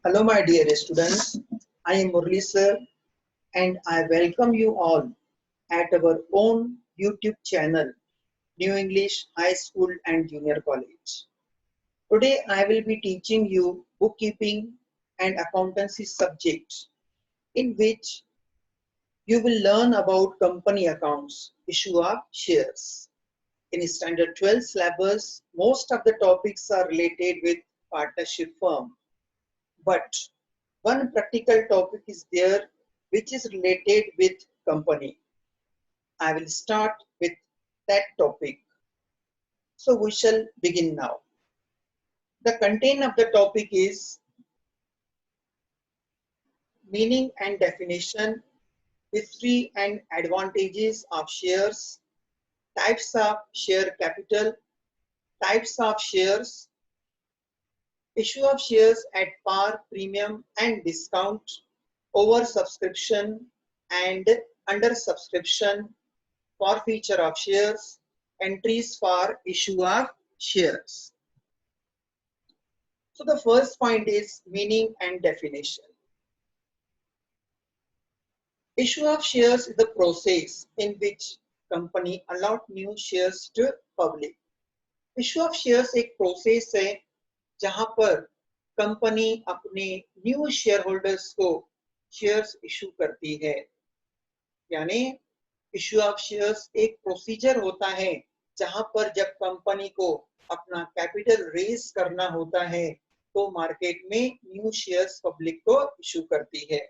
Hello, my dear students. I am Murli sir, and I welcome you all at our own YouTube channel, New English High School and Junior College. Today, I will be teaching you bookkeeping and accountancy subjects, in which you will learn about company accounts, issue of shares. In Standard 12 syllabus, most of the topics are related with partnership firm, but one practical topic is there which is related with company. I will start with that topic. So we shall begin now. The content of the topic is meaning and definition, history and advantages of shares, types of share capital, types of shares, issue of shares at par, premium and discount, oversubscription and undersubscription, forfeiture of shares, entries for issue of shares. So the first point is meaning and definition. Issue of shares is the process in which company allot new shares to public. Issue of shares एक process है जहां पर company अपने new share holders को shares issue करती है। यानी issue of shares एक प्रोसीजर होता है जहां पर जब कंपनी को अपना कैपिटल रेज करना होता है तो मार्केट में न्यू शेयर्स पब्लिक को इशू करती है।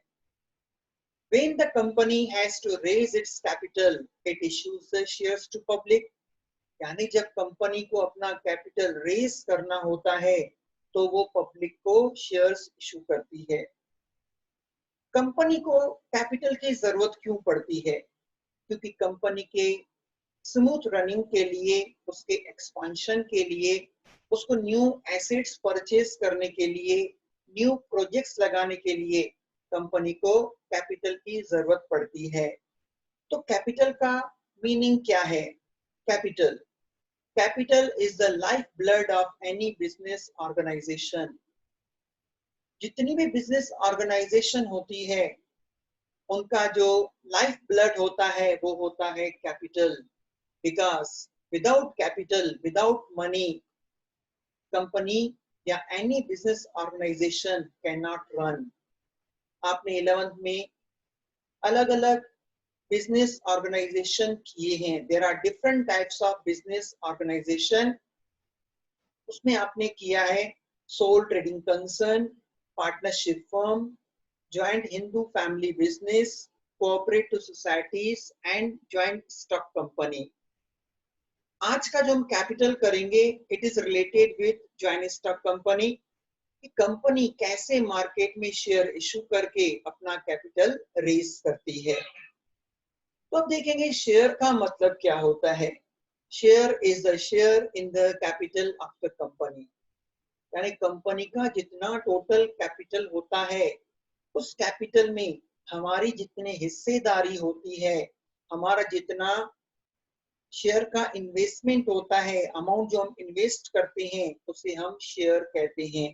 When the company has to raise its capital, it issues the shares to public. यानी जब कंपनी को अपना कैपिटल रेज करना होता है तो वो पब्लिक को शेयर्स इशू करती है। कंपनी को कैपिटल की जरूरत क्यों पड़ती है? क्योंकि कंपनी के स्मूथ रनिंग के लिए, उसके एक्सपेंशन के लिए, उसको न्यू एसेट्स परचेज करने के लिए, न्यू प्रोजेक्ट्स लगाने के लिए कंपनी को कैपिटल की जरूरत पड़ती है। तो कैपिटल का मीनिंग क्या है? Capital capital is the life blood of any business organisation. जितनी भी बिजनेस ऑर्गेनाइजेशन होती है उनका जो लाइफ ब्लड होता है वो होता है capital. Because without capital, without money, company या any business organisation can not run. आपने 11th में अलग अलग बिजनेस ऑर्गेनाइजेशन किए हैं। There are different types of business organisation. उसमें आपने किया है sole trading concern, partnership firm, joint Hindu family business, cooperative societies and joint stock company. आज का जो हम कैपिटल करेंगे it is related with joint stock company कि कंपनी कैसे मार्केट में शेयर इशू करके अपना कैपिटल रेज करती है। तो अब देखेंगे शेयर का मतलब क्या होता है। Share is the share in the capital of the company. यानी कंपनी का जितना टोटल कैपिटल होता है उस कैपिटल में हमारी जितने हिस्सेदारी होती है, हमारा जितना शेयर का इन्वेस्टमेंट होता है, अमाउंट जो हम इन्वेस्ट करते हैं उसे हम शेयर कहते हैं।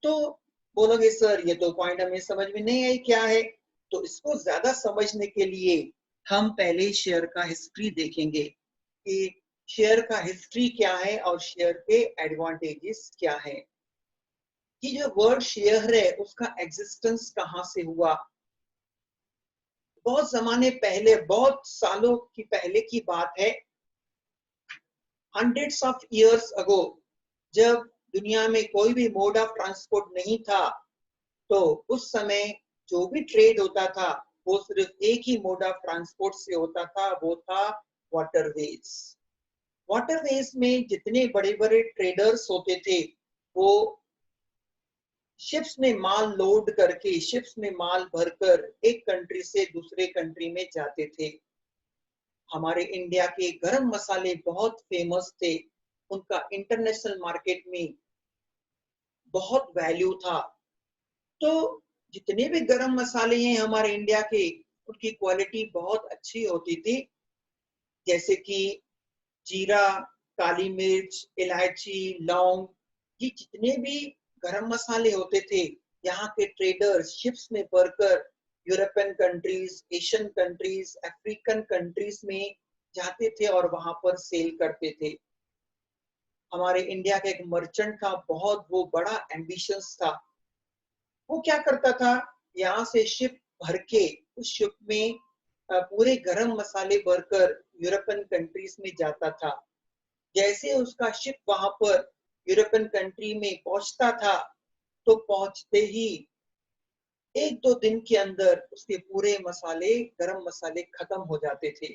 तो बोलोगे सर ये तो पॉइंट हमें समझ में नहीं आई, क्या है? तो इसको ज्यादा समझने के लिए हम पहले शेयर का हिस्ट्री देखेंगे कि शेयर का हिस्ट्री क्या है और शेयर के एडवांटेजेस क्या है। कि जो वर्ड शेयर है उसका एग्जिस्टेंस कहां से हुआ? बहुत जमाने पहले, बहुत सालों की पहले की बात है। हंड्रेड्स ऑफ इयर्स अगो, जब दुनिया में कोई भी मोड ऑफ ट्रांसपोर्ट नहीं था तो उस समय जो भी ट्रेड होता था वो सिर्फ एक ही मोड ऑफ ट्रांसपोर्ट से होता था, वो था वाटरवेज। वाटरवेज में जितने बड़े बड़े ट्रेडर्स होते थे वो शिप्स में माल लोड करके, शिप्स में माल भरकर एक कंट्री से दूसरे कंट्री में जाते थे। हमारे इंडिया के गरम मसाले बहुत फेमस थे, उनका इंटरनेशनल मार्केट में बहुत वैल्यू था। तो जितने भी गरम मसाले हैं हमारे इंडिया के, उनकी क्वालिटी बहुत अच्छी होती थी। जैसे कि जीरा, काली मिर्च, इलायची, लौंग, ये जितने भी गरम मसाले होते थे, यहाँ के ट्रेडर्स शिप्स में भरकर European countries, Asian countries, African countries में जाते थे और वहां पर सेल करते थे। हमारे इंडिया का एक मर्चेंट था, बहुत वो बड़ा एम्बिशियस था। वो क्या करता था, यहाँ से शिप भर के उस शिप में पूरे गरम मसाले भरकर यूरोपियन कंट्रीज में जाता था। जैसे उसका शिप वहां पर यूरोपियन कंट्री में पहुंचता था, तो पहुंचते ही 1-2 दिन के अंदर उसके पूरे मसाले, गरम मसाले खत्म हो जाते थे।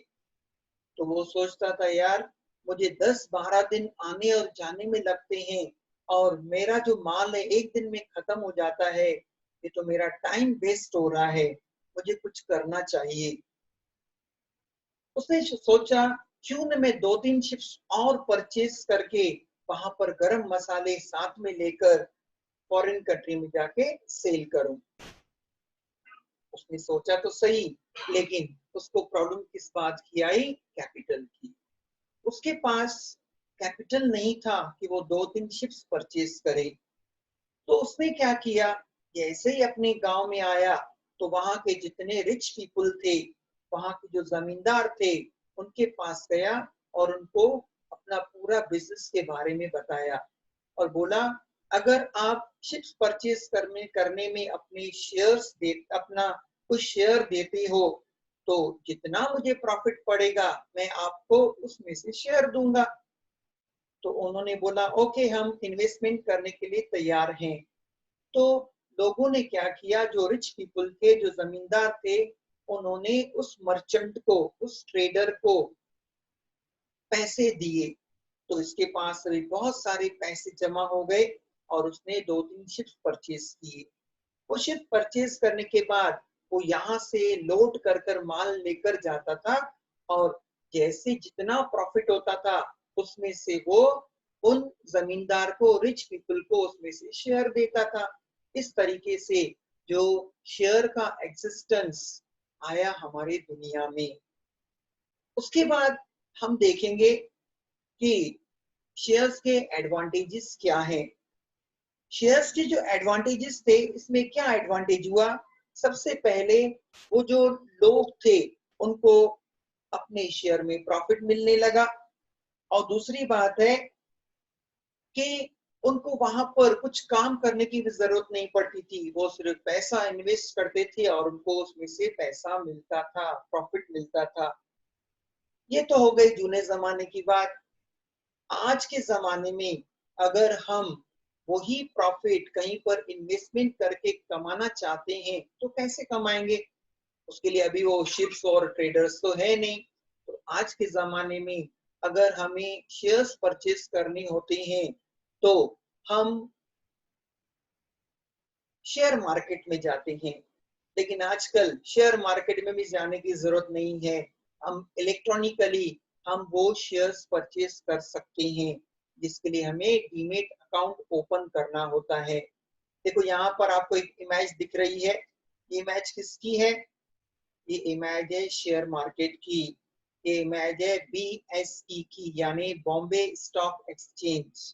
तो वो सोचता था, यार मुझे 10-12 दिन आने और जाने में लगते हैं और मेरा जो माल है 1 दिन में खत्म हो जाता है, ये तो मेरा टाइम वेस्ट हो रहा है, मुझे कुछ करना चाहिए। उसने सोचा, क्यों न मैं 2-3 शिप्स और परचेज करके वहां पर गरम मसाले साथ में लेकर फॉरेन कंट्री में जाके सेल करूं। उसने सोचा तो सही, लेकिन उसको प्रॉब्लम किस बात की आई? कैपिटल की। उसके पास कैपिटल नहीं था कि वो 2-3 शिप्स परचेज करे। तो उसने क्या किया, जैसे ही अपने गांव में आया तो वहां के जितने रिच पीपल थे, वहां के जो जमींदार थे, उनके पास गया और उनको अपना पूरा बिजनेस के बारे में बताया और बोला, अगर आप शिप्स परचेज करने में अपने शेयर्स दे अपना कुछ शेयर देते हो, तो जितना मुझे प्रॉफिट पड़ेगा मैं आपको उसमें से शेयर दूंगा। तो उन्होंने बोला, ओके, हम इन्वेस्टमेंट करने के लिए तैयार हैं। तो लोगों ने क्या किया, जो रिच पीपल थे, जो जमींदार थे, उन्होंने उस मर्चेंट को, उस ट्रेडर को पैसे दिए। तो इसके पास भी बहुत सारे पैसे जमा हो गए और उसने 2-3 शिप्स परचेज किए। वो शिप परचेज करने के बाद वो यहाँ से लोड कर कर माल लेकर जाता था और जैसे जितना प्रॉफिट होता था उसमें से वो उन जमींदार को, रिच पीपल को उसमें से शेयर देता था। इस तरीके से जो शेयर का एग्जिस्टेंस आया हमारी दुनिया में। उसके बाद हम देखेंगे कि शेयर्स के एडवांटेजेस क्या हैं। शेयर्स के जो एडवांटेजेस थे, इसमें क्या एडवांटेज हुआ? सबसे पहले वो जो लोग थे उनको अपने शेयर में प्रॉफिट मिलने लगा और दूसरी बात है कि उनको वहां पर कुछ काम करने की भी जरूरत नहीं पड़ती थी, वो सिर्फ पैसा इन्वेस्ट करते थे और उनको उसमें से पैसा मिलता था, प्रॉफिट मिलता था। ये तो हो गई जूने जमाने की बात। आज के जमाने में अगर हम वही प्रॉफिट कहीं पर इन्वेस्टमेंट करके कमाना चाहते हैं तो कैसे कमाएंगे? उसके लिए अभी वो शिप्स और ट्रेडर्स तो है नहीं। तो आज के जमाने में अगर हमें शेयर्स परचेज करने होते हैं तो हम शेयर मार्केट में जाते हैं। लेकिन आजकल शेयर मार्केट में भी जाने की जरूरत नहीं है, हम इलेक्ट्रॉनिकली हम वो शेयर्स परचेज कर सकते हैं, जिसके लिए हमें डीमेट अकाउंट ओपन करना होता है। देखो यहाँ पर आपको एक इमेज दिख रही है, ये इमेज किसकी है? ये इमेज है शेयर मार्केट की। ये इमेज है BSE की, यानी बॉम्बे स्टॉक एक्सचेंज।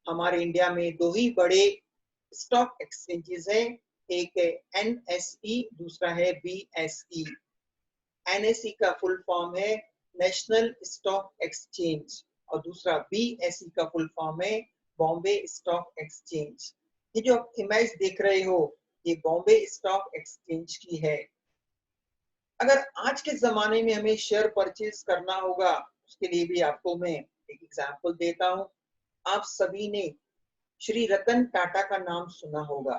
हमारे इंडिया में दो ही बड़े स्टॉक एक्सचेंजेस हैं, एक है NSE, दूसरा है BSE। NSE का फुल फॉर्म है नेशनल स्टॉक एक्सचेंज और दूसरा BSE का फुल फॉर्म है बॉम्बे स्टॉक एक्सचेंज। ये जो आप इमेज देख रहे हो, ये बॉम्बे स्टॉक एक्सचेंज की है। अगर आज के जमाने में हमें शेयर परचेज करना होगा, उसके लिए भी आपको मैं एक एग्जांपल देता हूं। आप सभी ने श्री रतन टाटा का नाम सुना होगा।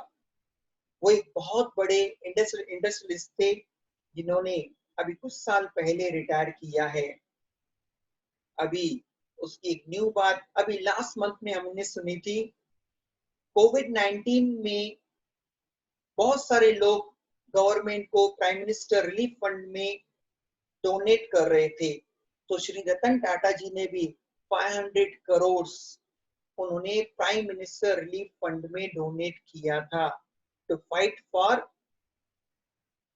वो एक बहुत बड़े इंडस्ट्रियलिस्ट थे, जिन्होंने अभी कुछ साल पहले रिटायर किया है। अभी उसकी एक न्यू बात अभी लास्ट मंथ में हमने सुनी थी। कोविड-19 में बहुत सारे लोग गवर्नमेंट को प्राइम मिनिस्टर रिलीफ फंड में डोनेट कर रहे थे, तो श्री रतन टाटा जी ने भी 500 करोड़ उन्होंने प्राइम मिनिस्टर रिलीफ फंड में डोनेट किया था to fight for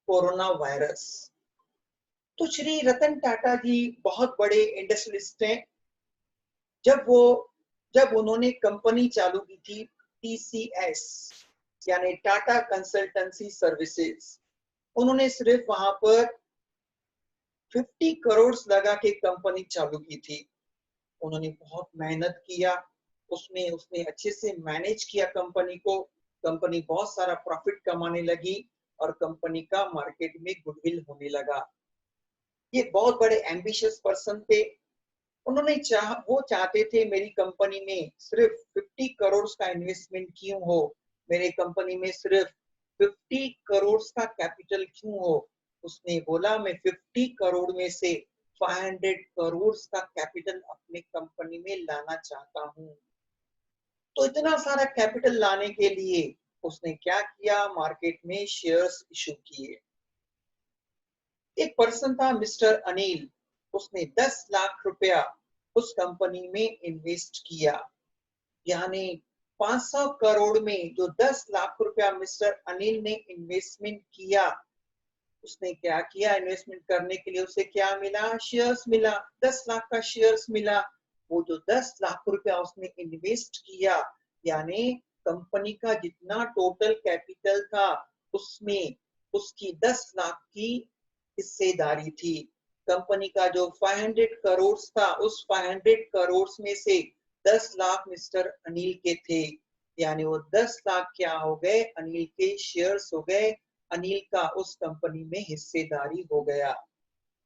corona virus. तो श्री रतन टाटा जी बहुत बड़े इंडस्ट्रियलिस्ट हैं। जब उन्होंने कंपनी चालू की थी TCS यानी टाटा कंसल्टेंसी सर्विसेज, उन्होंने सिर्फ वहां पर 50 करोड़ लगा के कंपनी चालू की थी। उन्होंने बहुत मेहनत किया, उसने उसने अच्छे से मैनेज किया कंपनी को। कंपनी बहुत सारा प्रॉफिट कमाने लगी और कंपनी का मार्केट में गुडविल होने लगा। ये बहुत बड़े एम्बिशियस पर्सन थे। वो चाहते थे मेरी कंपनी में सिर्फ 50 करोड़ का इन्वेस्टमेंट क्यों हो, मेरे कंपनी में सिर्फ 50 करोड़ का कैपिटल क्यों हो। उसने बोला मैं 50 करोड़ में से 500 करोड़ का कैपिटल अपने कंपनी में लाना चाहता हूं। तो इतना सारा कैपिटल लाने के लिए उसने क्या किया, मार्केट में शेयर्स इशू किए। एक पर्सन था मिस्टर अनिल, उसने 10 लाख रुपया उस कंपनी में इन्वेस्ट किया। यानी 500 करोड़ में जो 10 लाख रुपया मिस्टर अनिल ने इन्वेस्टमेंट किया, उसने क्या किया, इन्वेस्टमेंट करने के लिए उसे क्या मिला, शेयर्स मिला, 10 लाख का शेयर्स मिला। वो जो 10 लाख रुपया उसने इन्वेस्ट किया, यानी कंपनी का जितना टोटल कैपिटल था उसमें उसकी 10 लाख की हिस्सेदारी थी। कंपनी का जो 500 करोड़ था, उस 500 करोड़ में से 10 लाख मिस्टर अनिल के थे। यानी वो 10 लाख क्या हो गए, अनिल के शेयर्स हो गए, अनिल का उस कंपनी में हिस्सेदारी हो गया।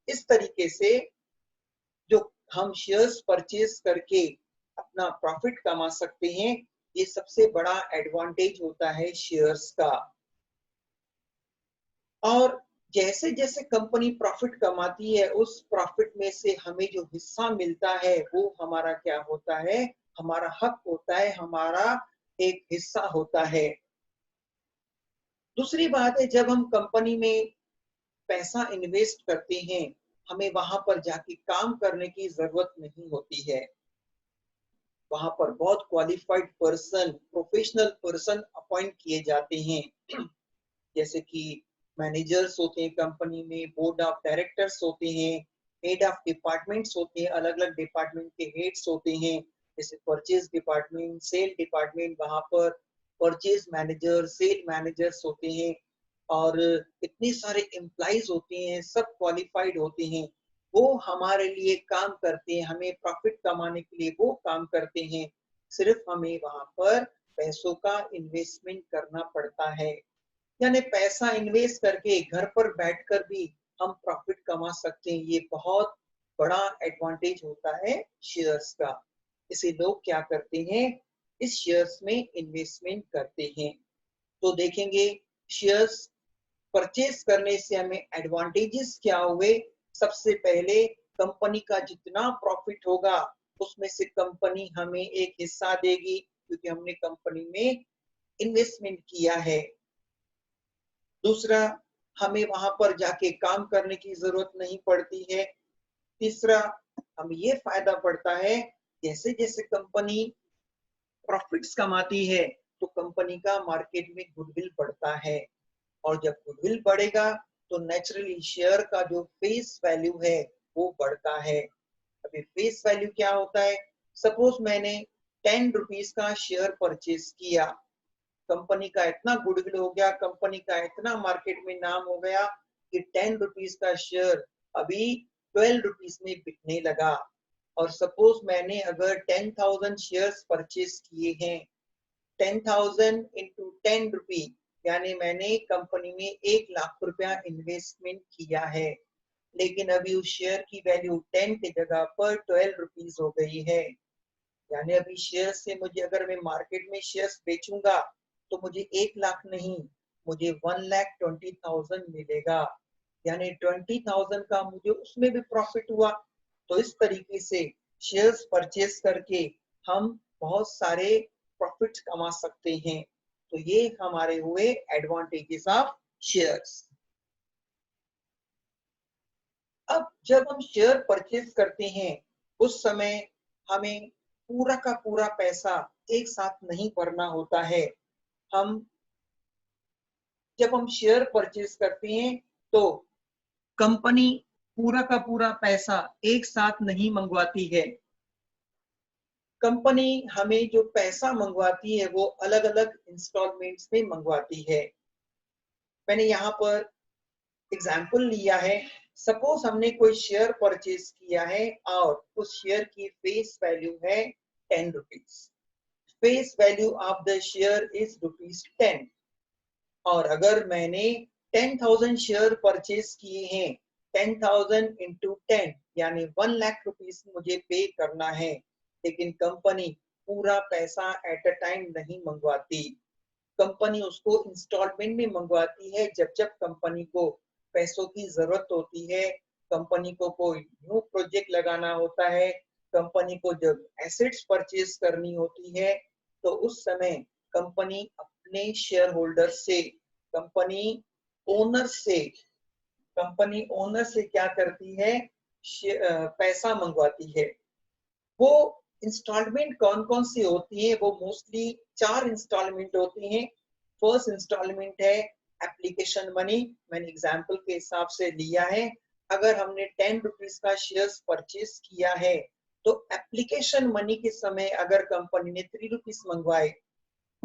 इस तरीके से जो हम शेयर्स परचेज करके अपना प्रॉफिट कमा सकते हैं, ये सबसे बड़ा एडवांटेज होता है शेयर्स का। और जैसे जैसे कंपनी प्रॉफिट कमाती है, उस प्रॉफिट में से हमें जो हिस्सा मिलता है वो हमारा क्या होता है, हमारा हक होता है, हमारा एक हिस्सा होता है। दूसरी बात है, जब हम कंपनी में पैसा इन्वेस्ट करते हैं, हमें वहां पर जाके काम करने की जरूरत नहीं होती है। वहां पर बहुत qualified person, professional person appoint किए जाते हैं। जैसे कि मैनेजर्स होते हैं कंपनी में, बोर्ड ऑफ डायरेक्टर्स होते हैं, हेड ऑफ डिपार्टमेंट्स होते हैं, अलग अलग डिपार्टमेंट के हेड्स होते हैं। जैसे परचेज डिपार्टमेंट, सेल डिपार्टमेंट, वहां पर परचेज मैनेजर, सेल मैनेजर्स होते हैं और इतने सारे एम्प्लॉइज होते हैं, सब क्वालिफाइड होते हैं। वो हमारे लिए काम करते हैं, हमें प्रॉफिट कमाने के लिए वो काम करते हैं। सिर्फ हमें वहां पर पैसों का इन्वेस्टमेंट करना पड़ता है। यानी पैसा इन्वेस्ट करके घर पर बैठकर भी हम प्रॉफिट कमा सकते हैं। ये बहुत बड़ा एडवांटेज होता है शेयर्स का। इसे लोग क्या करते हैं, इस शेयर्स में इन्वेस्टमेंट करते हैं। तो देखेंगे शेयर्स परचेज करने से हमें एडवांटेजेस क्या हुए। सबसे पहले, कंपनी का जितना प्रॉफिट होगा उसमें से कंपनी हमें एक हिस्सा देगी, क्योंकि हमने कंपनी में इन्वेस्टमेंट किया है। दूसरा, हमें वहां पर जाके काम करने की जरूरत नहीं पड़ती है। तीसरा, हमें ये फायदा पड़ता है, जैसे जैसे कंपनी प्रॉफिट्स कमाती है तो कंपनी का मार्केट में गुडविल बढ़ता है, और जब गुडविल बढ़ेगा तो नेचुरली शेयर का जो फेस वैल्यू है वो बढ़ता है। अभी फेस वैल्यू क्या होता है, सपोज मैंने 10 रुपीज का शेयर परचेज किया, कंपनी का इतना गुडविल हो गया, कंपनी का इतना मार्केट में नाम हो गया कि 10 रुपीज का शेयर अभी 12 रुपीज में बिकने लगा। और सपोज मैंने अगर 10,000 शेयर्स परचेज किए हैं, 10,000 इंटू 10 रुपी, यानी मैंने कंपनी में 1 लाख रुपया इन्वेस्टमेंट किया है, लेकिन अभी उस शेयर की वैल्यू 10 की जगह पर 12 रुपीज हो गई है। यानी अभी शेयर से मुझे, अगर मैं मार्केट में शेयर्स बेचूंगा तो मुझे 1 लाख नहीं, मुझे 1,20,000 मिलेगा। यानी 20,000 का मुझे उसमें भी प्रॉफिट हुआ। तो इस तरीके से शेयर्स परचेज करके हम बहुत सारे प्रॉफिट कमा सकते हैं। तो ये हमारे हुए एडवांटेजेस ऑफ शेयर्स। अब जब हम शेयर परचेज करते हैं, उस समय हमें पूरा का पूरा पैसा एक साथ नहीं भरना होता है। हम जब हम शेयर परचेज करते हैं तो कंपनी पूरा का पूरा पैसा एक साथ नहीं मंगवाती है। कंपनी हमें जो पैसा मंगवाती है वो अलग अलग इंस्टॉलमेंट्स में मंगवाती है। मैंने यहाँ पर एग्जाम्पल लिया है। सपोज हमने कोई शेयर परचेज किया है और उस शेयर की फेस वैल्यू है 10 rupees. Face value of the share is ₹10। और अगर मैंने 10,000 शेयर परचेज किए हैं, 10,000 इंटू 10 यानी 1 लाख रुपीज मुझे पे करना है, लेकिन कंपनी पूरा पैसा एट अ टाइम नहीं मंगवाती। कंपनी उसको इंस्टॉलमेंट में मंगवाती है। जब जब कंपनी को पैसों की जरूरत होती है, कंपनी को कोई न्यू प्रोजेक्ट लगाना होता है, कंपनी को जब एसेट्स परचेज करनी होती है, तो उस समय कंपनी अपने शेयर होल्डर से, कंपनी ओनर से कंपनी ओनर से क्या करती है, पैसा मंगवाती है। वो इंस्टॉलमेंट कौन कौन सी होती है? वो मोस्टली 4 इंस्टॉलमेंट होती हैं। फर्स्ट इंस्टॉलमेंट है एप्लीकेशन मनी। मैंने एग्जांपल के हिसाब से लिया है। अगर हमने 10 रुपीज का शेयर्स परचेज किया है, तो एप्लीकेशन मनी के समय अगर कंपनी ने 3 रुपीज मंगवाए,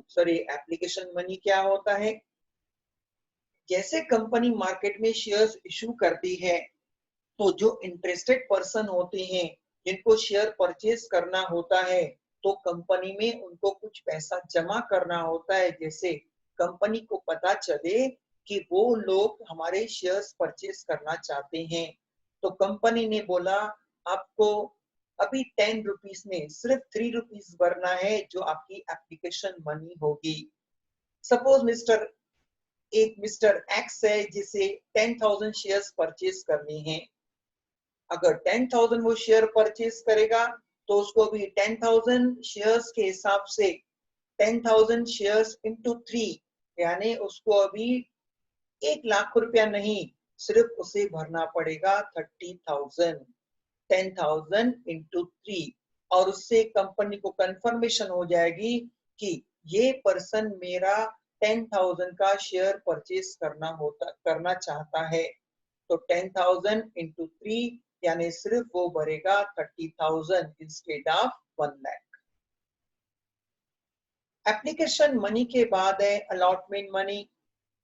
सॉरी, एप्लीकेशन मनी क्या होता है? जैसे कंपनी मार्केट में शेयर्स इशू करती है, तो जो इंटरेस्टेड पर्सन होते हैं, जिनको शेयर परचेज करना होता है, तो कंपनी में उनको कुछ पैसा जमा करना होता है। जैसे कंपनी को पता चले कि वो लोग हमारे शेयर्स परचेज करना चाहते हैं, तो कंपनी ने बोला आपको अभी 10 रुपीज में सिर्फ 3 रुपीज भरना है, जो आपकी एप्लीकेशन मनी होगी। सपोज मिस्टर एक्स है, जिसे 10,000 शेयर्स परचेज करने हैं। अगर 10,000 वो शेयर परचेज करेगा, तो उसको भी 10,000 शेयर्स के हिसाब से 10,000 शेयर्स इंटू 3 यानी उसको अभी 1 लाख रुपया नहीं, सिर्फ उसे भरना पड़ेगा 30,000। 10,000 इंटू 3, और उससे कंपनी को कंफर्मेशन हो जाएगी कि ये पर्सन मेरा 10,000 का शेयर परचेज करना चाहता है। तो 10,000 इंटू 3 यानी सिर्फ वो भरेगा 30,000 instead of 1 lakh. Application money के बाद है अलॉटमेंट मनी।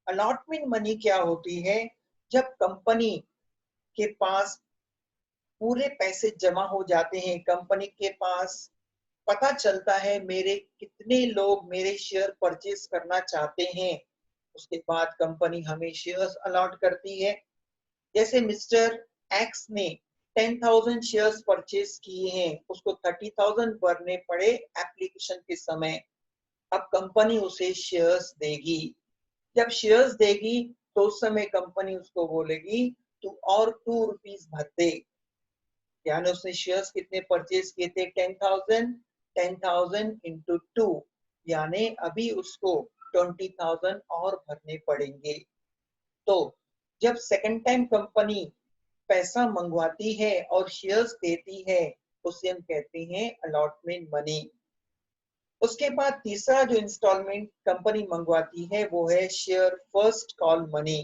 अलॉटमेंट मनी क्या होती है? जब कंपनी के पास पूरे पैसे जमा हो जाते हैं, कंपनी के पास पता चलता है मेरे कितने लोग मेरे शेयर परचेज करना चाहते हैं, उसके बाद कंपनी हमें शेयर्स अलॉट करती है। जैसे मिस्टर एक्स ने 10,000 शेयर्स परचेज किए हैं, उसको 30,000 भरने पड़े एप्लीकेशन के समय। अब कंपनी उसे शेयर्स देगी। जब शेयर्स देगी, तो उस समय कंपनी उसको बोलेगी तू और 2 रुपीज भर दे। यानी उसने शेयर्स कितने परचेज किए थे? 10,000। 10,000 इंटू 2 यानी अभी उसको 20,000 और भरने पड़ेंगे। तो जब सेकंड टाइम कंपनी पैसा मंगवाती है और शेयर्स देती है, उसे हम कहते हैं अलॉटमेंट मनी। उसके बाद तीसरा जो इंस्टॉलमेंट कंपनी मंगवाती है वो है share first call money.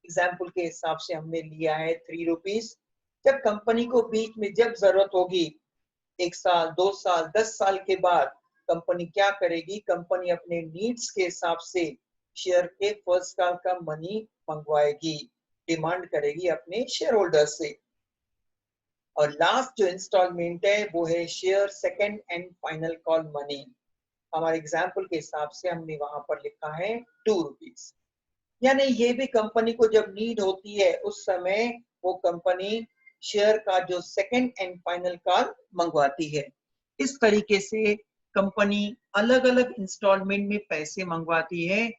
Example के हिसाब से हमने लिया है 3 रुपीज। जब कंपनी को बीच में जब जरूरत होगी, 1 साल, 2 साल, 10 साल के बाद, कंपनी क्या करेगी? कंपनी अपने नीड्स के हिसाब से शेयर के फर्स्ट कॉल का मनी मंगवाएगी, डिमांड करेगी अपने शेयर होल्डर से। और लास्ट जो इंस्टॉलमेंट है वो है share second and final call money. हमारे एग्जाम्पल के हिसाब से हमने वहां पर लिखा है 2 रुपीज। यानी ये भी कंपनी को जब नीड होती है, उस समय वो कंपनी शेयर का जो सेकंड एंड फाइनल कॉल मंगवाती है। इस तरीके से कंपनी अलग अलग इंस्टॉलमेंट में पैसे मंगवाती है।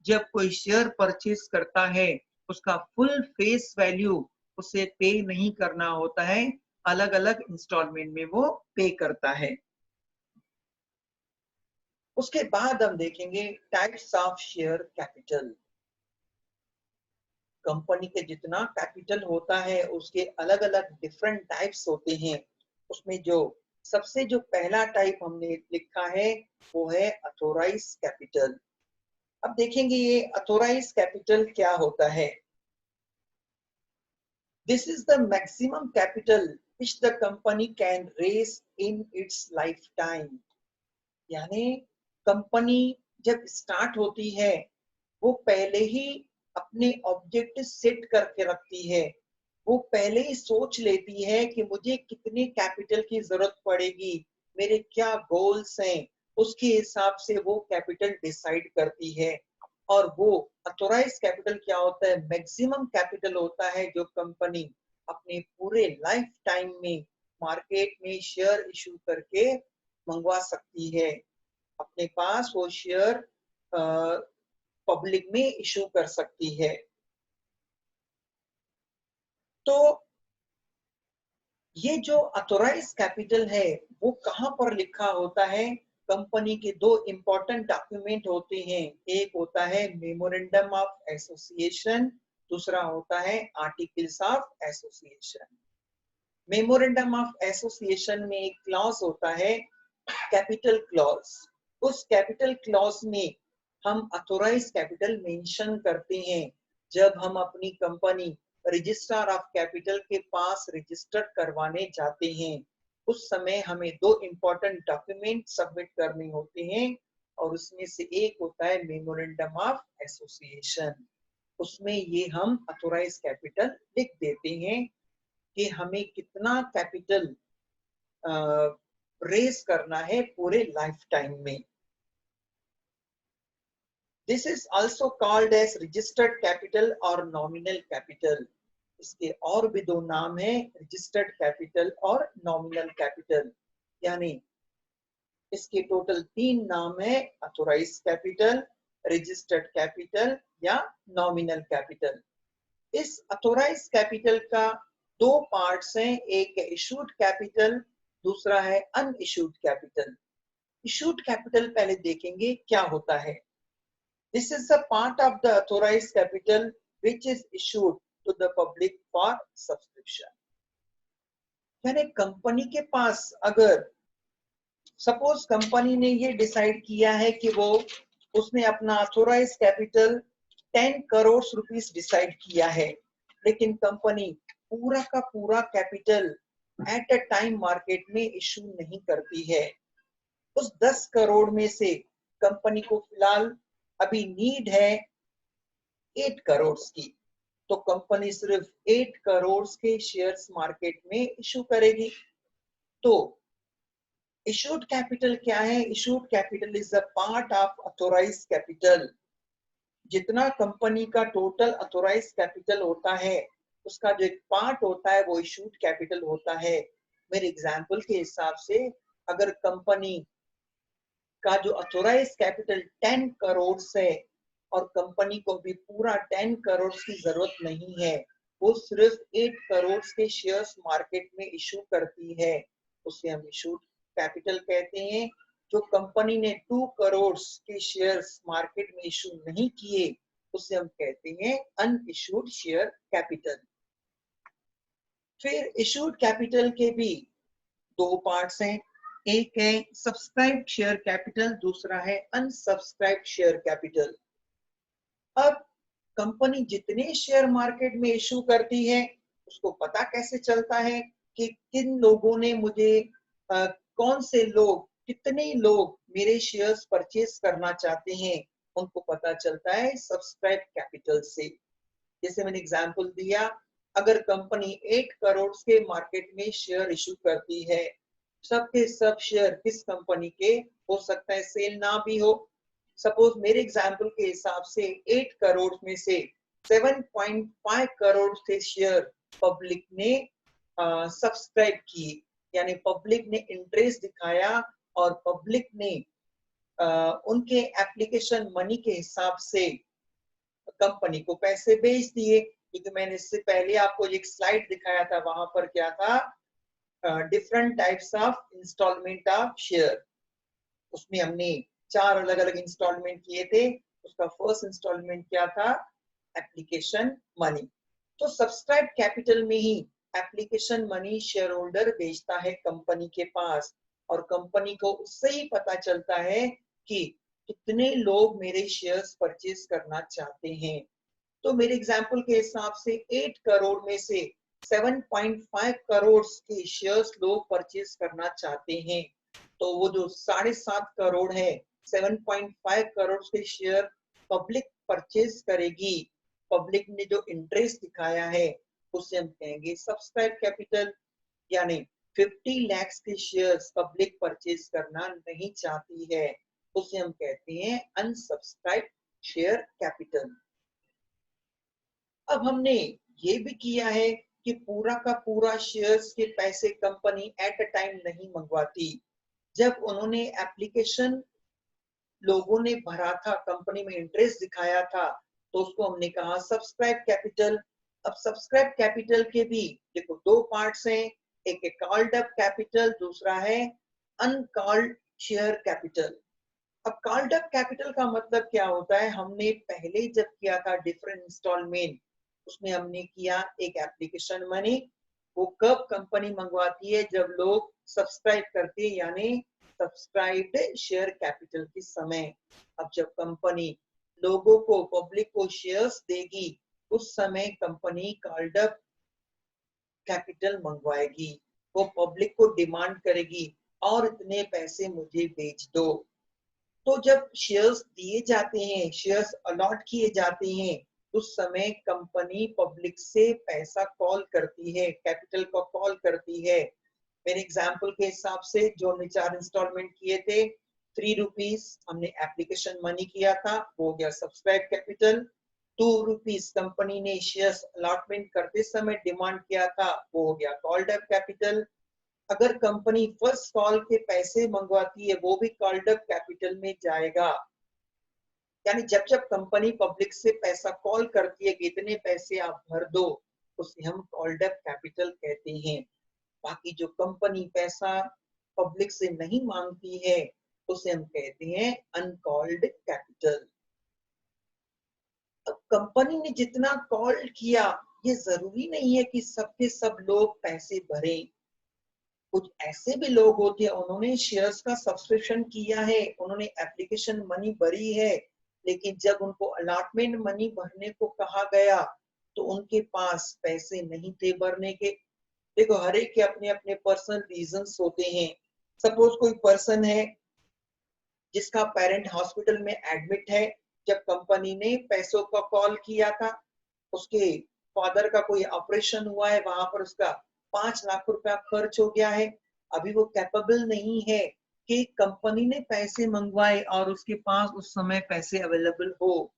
जब कोई शेयर परचेज करता है, उसका फुल फेस वैल्यू उसे पे नहीं करना होता है, अलग अलग इंस्टॉलमेंट में वो पे करता है। उसके बाद हम देखेंगे types of share capital. Company के जितना कैपिटल होता है, उसके अलग अलग डिफरेंट टाइप्स होते हैं। उसमें जो सबसे जो पहला टाइप हमने लिखा है वो है अथोराइज कैपिटल। अब देखेंगे ये अथोराइज कैपिटल क्या होता है। This is the maximum capital which the company can raise in its lifetime. यानी कंपनी जब स्टार्ट होती है वो पहले ही अपने ऑब्जेक्टिव सेट करके रखती है, वो पहले ही सोच लेती है कि मुझे कितने कैपिटल की जरूरत पड़ेगी, मेरे क्या गोल्स हैं, उसके हिसाब से वो कैपिटल डिसाइड करती है। और वो अथोराइज कैपिटल क्या होता है? मैक्सिमम कैपिटल होता है जो कंपनी अपने पूरे लाइफ टाइम में मार्केट में शेयर इशू करके मंगवा सकती है। अपने पास वो शेयर पब्लिक में इशू कर सकती है। तो ये जो अथोराइज कैपिटल है वो कहां पर लिखा होता है? कंपनी के दो इंपॉर्टेंट डॉक्यूमेंट होते हैं, एक होता है मेमोरेंडम ऑफ एसोसिएशन, दूसरा होता है articles of association. Memorandum of association में एक क्लॉज होता है कैपिटल क्लॉज। उस कैपिटल क्लॉज में हम अथोराइज कैपिटल मेंशन करते हैं। जब हम अपनी कंपनी रजिस्ट्रार ऑफ कैपिटल के पास रजिस्टर करवाने जाते हैं उस समय हमें दो इंपॉर्टेंट डॉक्यूमेंट सबमिट करने होते हैं और उसमें से एक होता है मेमोरेंडम ऑफ एसोसिएशन। उसमें ये हम अथोराइज कैपिटल लिख देते हैं कि हमें कितना कैपिटल रेज करना है पूरे लाइफ टाइम में। This is also called as registered capital or nominal capital. इसके और भी दो नाम है, रजिस्टर्ड कैपिटल और नॉमिनल कैपिटल। यानी इसके टोटल तीन नाम है, अथोराइज कैपिटल, रजिस्टर्ड कैपिटल या नॉमिनल कैपिटल। इस अथोराइज कैपिटल का दो पार्ट्स हैं, एक है इशूड कैपिटल, दूसरा है अनइशूड कैपिटल। इशूड कैपिटल पहले देखेंगे क्या होता है। This is a part of the authorized capital which is issued to the public for subscription. यानी कंपनी के पास अगर सपोज कंपनी ने ये डिसाइड किया है कि वो उसने अपना authorise capital 10 crore rupees decide किया है, लेकिन कंपनी पूरा का पूरा capital at a time market में इशू नहीं करती है। उस 10 करोड़ में से कंपनी को फिलहाल अभी नीड है 8 करोड़ की, तो कंपनी सिर्फ 8 करोड़ के शेयर्स मार्केट में इशू करेगी। तो इशूड कैपिटल क्या है? Issued capital is a part of authorise capital. जितना कंपनी का टोटल अथोराइज कैपिटल होता है उसका जो एक पार्ट होता है वो इशूड कैपिटल होता है। मेरे एग्जांपल के हिसाब से अगर कंपनी का जो अथोराइज कैपिटल 10 करोड़ है और कंपनी को भी पूरा 10 करोड़ की जरूरत नहीं है, वो सिर्फ 8 करोड़ के शेयर्स मार्केट में इशू करती है, उसे हम इशूड कैपिटल कहते हैं। जो कंपनी ने 2 करोड़ के शेयर्स मार्केट में इशू नहीं किए उसे हम कहते हैं अनइशूड शेयर कैपिटल। फिर इशूड कैपिटल के भी दो पार्ट्स हैं, एक है सब्सक्राइब्ड शेयर कैपिटल, दूसरा है अनसब्सक्राइब्ड शेयर कैपिटल। अब कंपनी जितने शेयर मार्केट में इशू करती है उसको पता कैसे चलता है कि किन लोगों ने मुझे कौन से लोग, कितने लोग मेरे शेयर्स परचेस करना चाहते हैं, उनको पता चलता है सब्सक्राइब कैपिटल से। जैसे मैंने एग्जांपल दिया, अगर कंपनी 8 करोड़ के मार्केट में शेयर इशू करती है, सबके सब शेयर किस कंपनी के हो सकता है सेल ना भी हो। सपोज मेरे एग्जांपल के हिसाब से 8 करोड़ में से 7.5 करोड़ से शेयर पब्लिक ने सब्सक्राइब किए, यानी पब्लिक ने इंटरेस्ट दिखाया और पब्लिक ने उनके एप्लीकेशन मनी के हिसाब से कंपनी को पैसे भेज दिए। क्योंकि मैंने इससे पहले आपको एक स्लाइड दिखाया था, वहां पर क्या था, different types of instalment of share. उसमें हमने 4 अलग अलग इंस्टॉलमेंट किए थे। उसका फर्स्ट इंस्टॉलमेंट क्या था? Application money. तो सब्सक्राइब कैपिटल में ही एप्लीकेशन मनी शेयर होल्डर भेजता है कंपनी के पास और कंपनी को उससे ही पता चलता है कि कितने लोग मेरे शेयर्स परचेज करना चाहते हैं। तो मेरे एग्जांपल के हिसाब से 8 करोड़ में से 7.5 करोड़ के शेयर्स लोग परचेज करना चाहते हैं, तो वो जो 7.5 करोड़ है, 7.5 करोड़ के शेयर पब्लिक परचेज करेगी। पब्लिक ने जो इंटरेस्ट दिखाया है उसे हम कहेंगे सब्सक्राइब कैपिटल। यानी 50 लाख के शेयर्स पब्लिक परचेज करना नहीं चाहती है, उसे हम कहते हैं अनसब्सक्राइब शेयर कैपिटल। अब हमने ये भी किया है कि पूरा का पूरा शेयर्स के पैसे कंपनी एट अ टाइम नहीं मंगवाती। जब उन्होंने एप्लीकेशन लोगों ने भरा था, कंपनी में इंटरेस्ट दिखाया था, तो उसको हमने कहा सब्सक्राइब कैपिटल। अब सब्सक्राइब कैपिटल के भी देखो दो पार्ट्स हैं, एक है कॉल्ड अप कैपिटल, दूसरा है अनकॉल्ड शेयर कैपिटल। अब कॉल्ड अप कैपिटल का मतलब क्या होता है, हमने पहले जब किया था डिफरेंट इंस्टॉलमेंट, उसमें हमने किया एक एप्लीकेशन मनी। वो कब कंपनी मंगवाती है, जब लोग सब्सक्राइब करते हैं, यानी सब्सक्राइब्ड शेयर कैपिटल के समय। अब जब कंपनी लोगों को, पब्लिक को शेयर्स देगी, उस समय कंपनी कॉल्ड अप कैपिटल मंगवाएगी। वो पब्लिक को डिमांड करेगी और इतने पैसे मुझे बेच दो। तो जब शेयर्स दिए जाते हैं, शेयर्स अलॉट किए जाते हैं, उस समय कंपनी पब्लिक से पैसा कॉल करती है, कैपिटल को कॉल करती है। मेरे एग्जांपल के हिसाब से जो हमने 4 इंस्टॉलमेंट किए थे, 3 रुपीस हमने एप्लीकेशन मनी किया था, वो हो गया सब्सक्राइब कैपिटल। 2 रुपीस कंपनी ने शेयर्स अलॉटमेंट करते समय डिमांड किया था, वो हो गया कॉल्ड अप कैपिटल। अगर कंपनी फर्स्ट कॉल के पैसे मंगवाती है, वो भी कॉल्ड अप कैपिटल में जाएगा। यानी जब जब कंपनी पब्लिक से पैसा कॉल करती है कि इतने पैसे आप भर दो, उसे हम कॉल्ड अप कैपिटल कहते हैं। बाकी जो कंपनी पैसा पब्लिक से नहीं मांगती है, उसे हम कहते हैं अनकॉल्ड कैपिटल। अब कंपनी ने जितना कॉल किया, ये जरूरी नहीं है कि सबके सब लोग पैसे भरें। कुछ ऐसे भी लोग होते हैं, उन्होंने शेयर्स का सब्सक्रिप्शन किया है, उन्होंने एप्लीकेशन मनी भरी है, लेकिन जब उनको अलॉटमेंट मनी भरने को कहा गया, तो उनके पास पैसे नहीं थे भरने के। देखो, हर एक के अपने अपने पर्सनल रीजंस होते हैं। सपोज कोई पर्सन है जिसका पेरेंट हॉस्पिटल में एडमिट है, जब कंपनी ने पैसों का कॉल किया था, उसके फादर का कोई ऑपरेशन हुआ है, वहां पर उसका 5 लाख रुपया खर्च हो गया है। अभी वो कैपेबल नहीं है कि कंपनी ने पैसे मंगवाए और उसके पास उस समय पैसे अवेलेबल हो।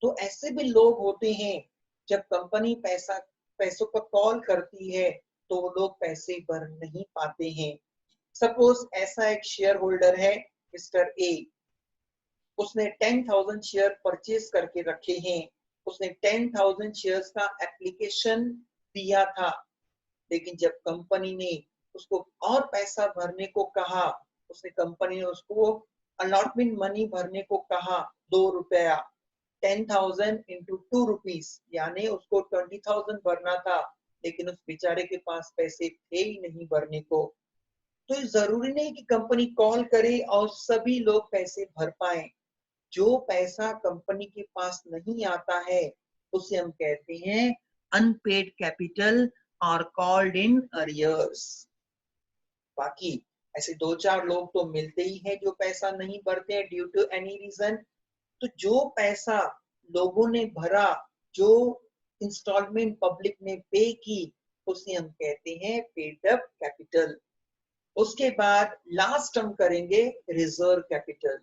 तो ऐसे भी लोग होते हैं, जब कंपनी पैसों का कॉल करती है, तो वो लोग पैसे भर नहीं पाते हैं। सपोज ऐसा एक शेयर होल्डर है, मिस्टर ए, उसने 10,000 शेयर परचेज करके रखे हैं। उसने 10,000 शेयर्स का एप्लीकेशन दिया था, लेकिन जब कंपनी ने उसको और पैसा भरने को कहा, उसने कंपनी ने उसको अलॉटमेंट मनी भरने को कहा, 2 रुपया। 10,000 इंटू 2 रुपीज, यानी उसको 20,000 भरना था, लेकिन उस बेचारे के पास पैसे थे ही नहीं भरने को। तो ये जरूरी नहीं कि कंपनी कॉल करे और सभी लोग पैसे भर पाए। जो पैसा कंपनी के पास नहीं आता है, उसे हम कहते हैं अनपेड कैपिटल और कॉल्ड इन अरियर्स। बाकी ऐसे 2-4 लोग तो मिलते ही हैं जो पैसा नहीं भरते हैं ड्यू टू एनी रीजन। तो जो पैसा लोगों ने भरा, जो इंस्टॉलमेंट पब्लिक ने पे की, उसे हम कहते हैं पेड अप कैपिटल। उसके बाद लास्ट हम करेंगे रिजर्व कैपिटल।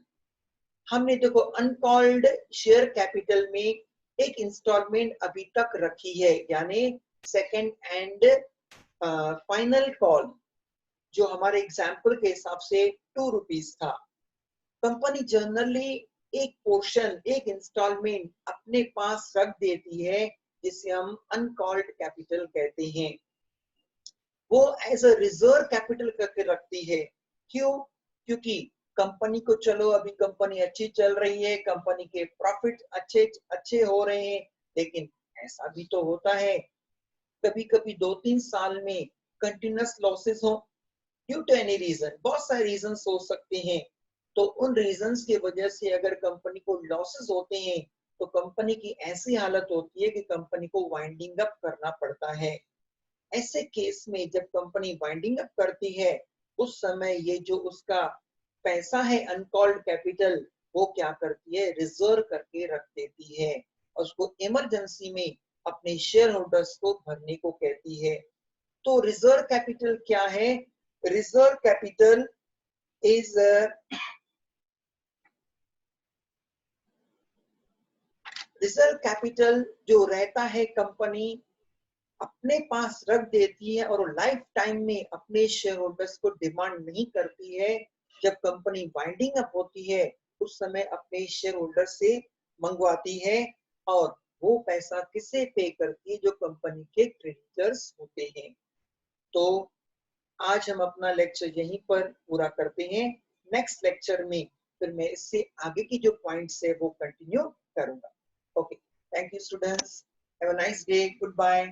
हमने देखो अनकॉल्ड शेयर कैपिटल में एक इंस्टॉलमेंट अभी तक रखी है, यानी सेकंड एंड फाइनल कॉल, जो हमारे एग्जाम्पल के हिसाब से 2 रुपीज था। कंपनी जनरली एक पोर्शन, एक इंस्टॉलमेंट अपने पास रख देती है, जिसे हम अनकॉल्ड कैपिटल कहते हैं। वो एज अ रिजर्व कैपिटल करके रखती है। क्यों? क्योंकि कंपनी को, चलो अभी कंपनी अच्छी चल रही है, कंपनी के प्रॉफिट अच्छे अच्छे हो रहे हैं, लेकिन ऐसा भी तो होता है कभी कभी 2-3 साल में कंटिन्यूअस लॉसेस हो ड्यू टू एनी रीजन। बहुत सारे रीजन हो सकते हैं। तो उन रीजंस की वजह से अगर कंपनी को लॉसेस होते हैं, तो कंपनी की ऐसी हालत होती है कि कंपनी को वाइंडिंग अप करना पड़ता है। ऐसे केस में जब कंपनी वाइंडिंग अप करती है उस समय ये जो उसका पैसा है अनकॉल्ड कैपिटल वो क्या करती है, रिजर्व करके रख देती है और उसको इमरजेंसी में अपने शेयर होल्डर्स को भरने को कहती है। तो रिजर्व कैपिटल क्या है? Reserve capital is reserve capital जो रहता है कंपनी अपने पास रख देती है और लाइफ टाइम में अपने शेयर होल्डर्स को डिमांड नहीं करती है। जब कंपनी वाइंडिंग अप होती है उस समय अपने शेयर होल्डर से मंगवाती है और वो पैसा किसे पे करती है? जो कंपनी के क्रेडिटर्स होते हैं। तो आज हम अपना लेक्चर यहीं पर पूरा करते हैं। नेक्स्ट लेक्चर में फिर मैं इससे आगे की जो पॉइंट्स है वो कंटिन्यू करूंगा। Okay, thank you students, have a nice day, good bye.